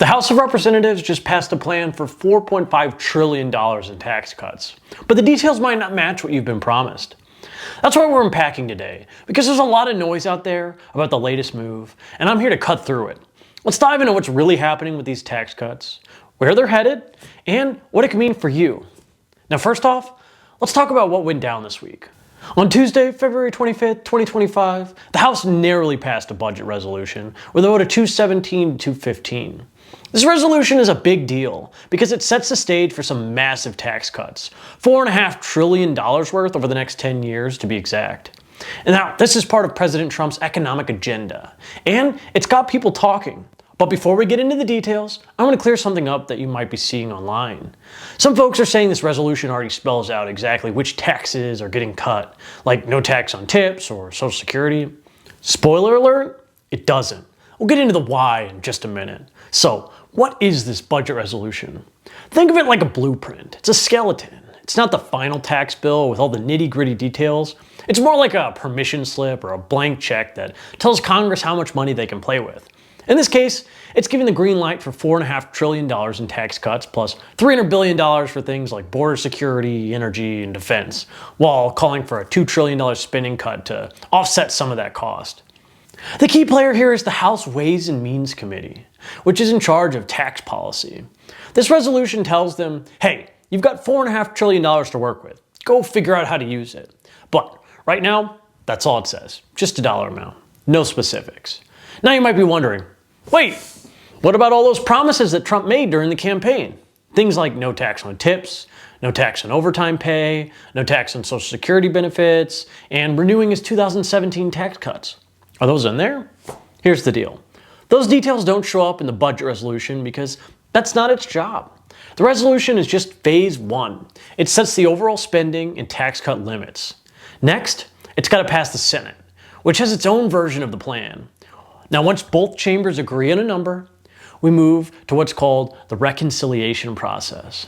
The House of Representatives just passed a plan for $4.5 trillion in tax cuts, but the details might not match what you've been promised. That's why we're unpacking today, because there's a lot of noise out there about the latest move, and I'm here to cut through it. Let's dive into what's really happening with these tax cuts, where they're headed, and what it can mean for you. Now, first off, let's talk about what went down this week. On Tuesday, February 25th, 2025, the House narrowly passed a budget resolution with a vote of 217 to 215. This resolution is a big deal because it sets the stage for some massive tax cuts, $4.5 trillion worth over the next 10 years to be exact. And now, this is part of President Trump's economic agenda, and it's got people talking. But before we get into the details, I want to clear something up that you might be seeing online. Some folks are saying this resolution already spells out exactly which taxes are getting cut, like no tax on tips or Social Security. Spoiler alert, it doesn't. We'll get into the why in just a minute. So, what is this budget resolution? Think of it like a blueprint. It's a skeleton. It's not the final tax bill with all the nitty-gritty details. It's more like a permission slip or a blank check that tells Congress how much money they can play with. In this case, it's giving the green light for $4.5 trillion in tax cuts, plus $300 billion for things like border security, energy, and defense, while calling for a $2 trillion spending cut to offset some of that cost. The key player here is the House Ways and Means Committee, which is in charge of tax policy. This resolution tells them, hey, you've got $4.5 trillion to work with. Go figure out how to use it. But right now, that's all it says. Just a dollar amount. No specifics. Now you might be wondering, wait, what about all those promises that Trump made during the campaign? Things like no tax on tips, no tax on overtime pay, no tax on Social Security benefits, and renewing his 2017 tax cuts. Are those in there? Here's the deal. Those details don't show up in the budget resolution because that's not its job. The resolution is just phase one. It sets the overall spending and tax cut limits. Next, it's got to pass the Senate, which has its own version of the plan. Now, once both chambers agree on a number, we move to what's called the reconciliation process.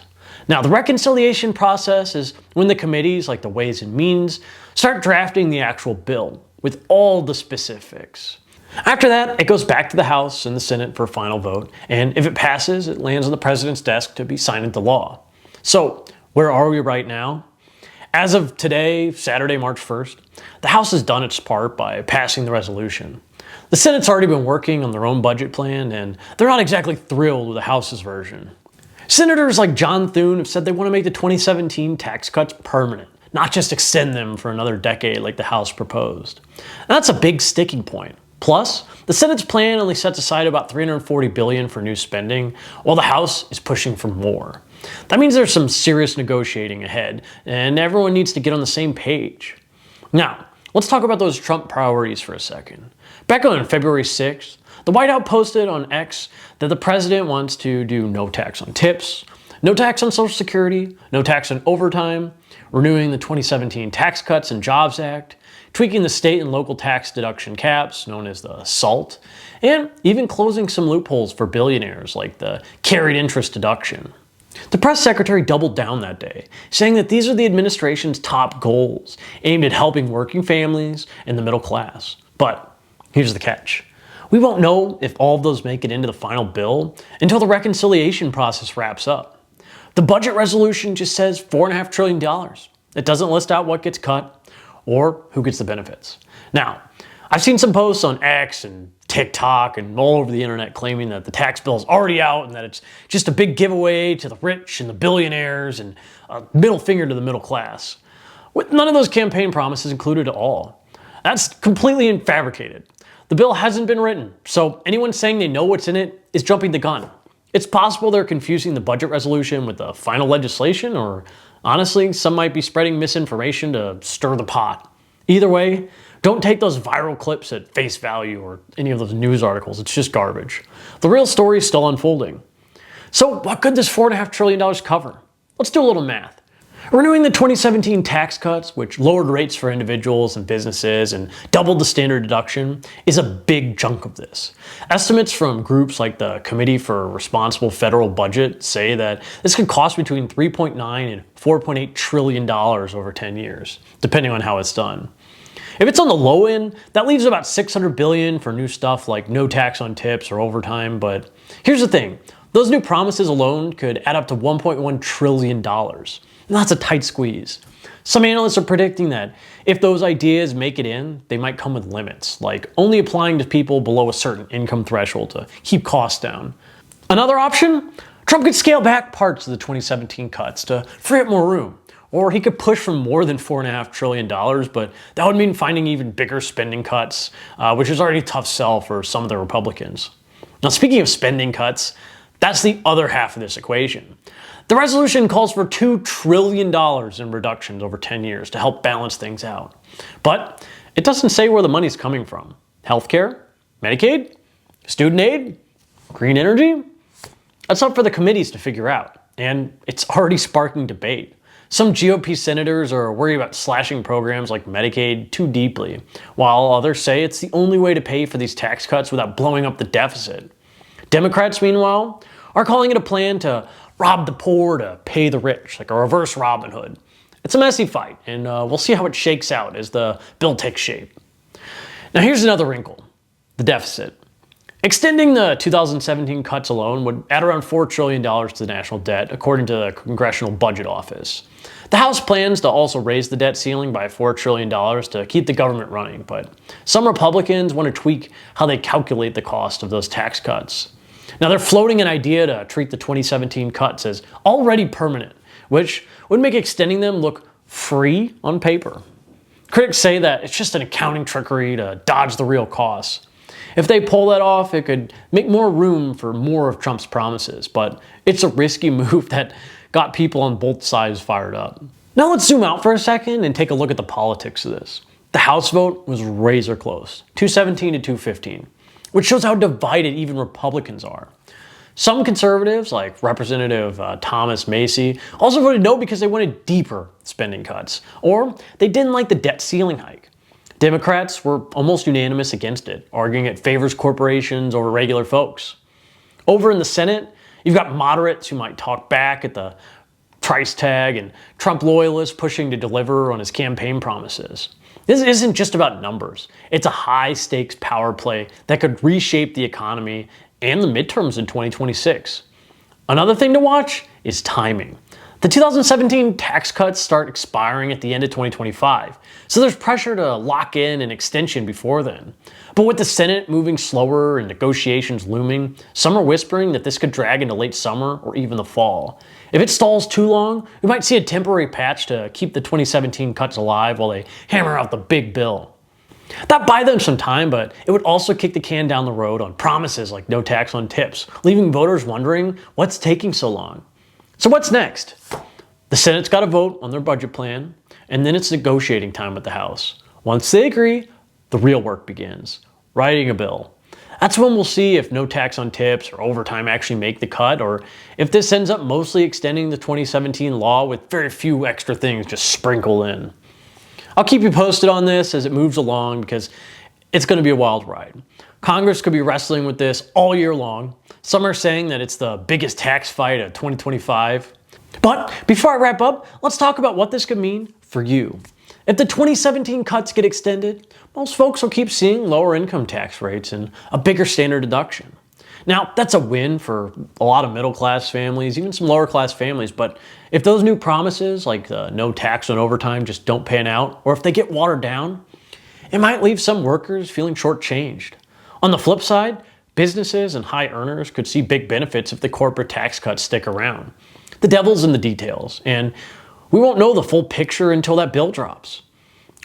Now, the reconciliation process is when the committees, like the Ways and Means, start drafting the actual bill with all the specifics. After that, it goes back to the House and the Senate for a final vote, and if it passes, it lands on the president's desk to be signed into law. So, where are we right now? As of today, Saturday, March 1st, the House has done its part by passing the resolution. The Senate's already been working on their own budget plan, and they're not exactly thrilled with the House's version. Senators like John Thune have said they want to make the 2017 tax cuts permanent, not just extend them for another decade like the House proposed. And that's a big sticking point. Plus, the Senate's plan only sets aside about $340 billion for new spending, while the House is pushing for more. That means there's some serious negotiating ahead, and everyone needs to get on the same page. Now, let's talk about those Trump priorities for a second. Back on February 6th, the White House posted on X that the president wants to do no tax on tips, no tax on Social Security, no tax on overtime, renewing the 2017 Tax Cuts and Jobs Act, tweaking the state and local tax deduction caps, known as the SALT, and even closing some loopholes for billionaires like the carried interest deduction. The press secretary doubled down that day, saying that these are the administration's top goals, aimed at helping working families and the middle class. But here's the catch. We won't know if all of those make it into the final bill until the reconciliation process wraps up. The budget resolution just says $4.5 trillion. It doesn't list out what gets cut or who gets the benefits. Now, I've seen some posts on X and TikTok and all over the internet claiming that the tax bill is already out and that it's just a big giveaway to the rich and the billionaires and a middle finger to the middle class, with none of those campaign promises included at all. That's completely fabricated. The bill hasn't been written, so anyone saying they know what's in it is jumping the gun. It's possible they're confusing the budget resolution with the final legislation, or honestly, some might be spreading misinformation to stir the pot. Either way, don't take those viral clips at face value or any of those news articles. It's just garbage. The real story is still unfolding. So what could this $4.5 trillion cover? Let's do a little math. Renewing the 2017 tax cuts, which lowered rates for individuals and businesses and doubled the standard deduction, is a big chunk of this. Estimates from groups like the Committee for Responsible Federal Budget say that this could cost between $3.9 and $4.8 trillion over 10 years, depending on how it's done. If it's on the low end, that leaves about $600 billion for new stuff like no tax on tips or overtime. But here's the thing. Those new promises alone could add up to $1.1 trillion. And that's a tight squeeze. Some analysts are predicting that if those ideas make it in, they might come with limits, like only applying to people below a certain income threshold to keep costs down. Another option? Trump could scale back parts of the 2017 cuts to free up more room. Or he could push for more than $4.5 trillion, but that would mean finding even bigger spending cuts, which is already a tough sell for some of the Republicans. Now, speaking of spending cuts, that's the other half of this equation. The resolution calls for $2 trillion in reductions over 10 years to help balance things out. But it doesn't say where the money's coming from. Healthcare? Medicaid? Student aid? Green energy? That's up for the committees to figure out, and it's already sparking debate. Some GOP senators are worried about slashing programs like Medicaid too deeply, while others say it's the only way to pay for these tax cuts without blowing up the deficit. Democrats, meanwhile, are calling it a plan to rob the poor to pay the rich, like a reverse Robin Hood. It's a messy fight, and we'll see how it shakes out as the bill takes shape. Now here's another wrinkle, the deficit. Extending the 2017 cuts alone would add around $4 trillion to the national debt, according to the Congressional Budget Office. The House plans to also raise the debt ceiling by $4 trillion to keep the government running, but some Republicans want to tweak how they calculate the cost of those tax cuts. Now they're floating an idea to treat the 2017 cuts as already permanent, which would make extending them look free on paper. Critics say that it's just an accounting trickery to dodge the real costs. If they pull that off, it could make more room for more of Trump's promises, but it's a risky move that got people on both sides fired up. Now let's zoom out for a second and take a look at the politics of this. The House vote was razor close, 217 to 215, which shows how divided even Republicans are. Some conservatives, like Representative Thomas Macy, also voted no because they wanted deeper spending cuts, or they didn't like the debt ceiling hike. Democrats were almost unanimous against it, arguing it favors corporations over regular folks. Over in the Senate, you've got moderates who might talk back at the price tag and Trump loyalists pushing to deliver on his campaign promises. This isn't just about numbers. It's a high-stakes power play that could reshape the economy and the midterms in 2026. Another thing to watch is timing. The 2017 tax cuts start expiring at the end of 2025, so there's pressure to lock in an extension before then. But with the Senate moving slower and negotiations looming, some are whispering that this could drag into late summer or even the fall. If it stalls too long, we might see a temporary patch to keep the 2017 cuts alive while they hammer out the big bill. That'd buy them some time, but it would also kick the can down the road on promises like no tax on tips, leaving voters wondering what's taking so long. So what's next? The Senate's got to vote on their budget plan, and then it's negotiating time with the House. Once they agree, the real work begins, writing a bill. That's when we'll see if no tax on tips or overtime actually make the cut, or if this ends up mostly extending the 2017 law with very few extra things just sprinkled in. I'll keep you posted on this as it moves along because it's going to be a wild ride. Congress could be wrestling with this all year long. Some are saying that it's the biggest tax fight of 2025. But before I wrap up, let's talk about what this could mean for you. If the 2017 cuts get extended, most folks will keep seeing lower income tax rates and a bigger standard deduction. Now, that's a win for a lot of middle-class families, even some lower-class families, but if those new promises, like no tax on overtime, just don't pan out, or if they get watered down, it might leave some workers feeling shortchanged. On the flip side, businesses and high earners could see big benefits if the corporate tax cuts stick around. The devil's in the details, and we won't know the full picture until that bill drops.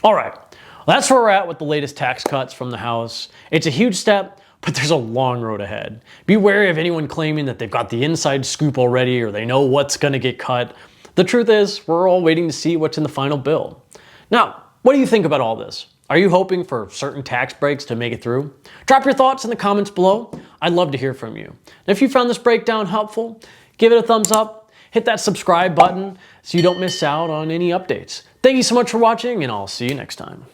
All right, well, that's where we're at with the latest tax cuts from the House. It's a huge step, but there's a long road ahead. Be wary of anyone claiming that they've got the inside scoop already or they know what's going to get cut. The truth is, we're all waiting to see what's in the final bill. Now, what do you think about all this? Are you hoping for certain tax breaks to make it through? Drop your thoughts in the comments below. I'd love to hear from you. And if you found this breakdown helpful, give it a thumbs up, hit that subscribe button so you don't miss out on any updates. Thank you so much for watching, and I'll see you next time.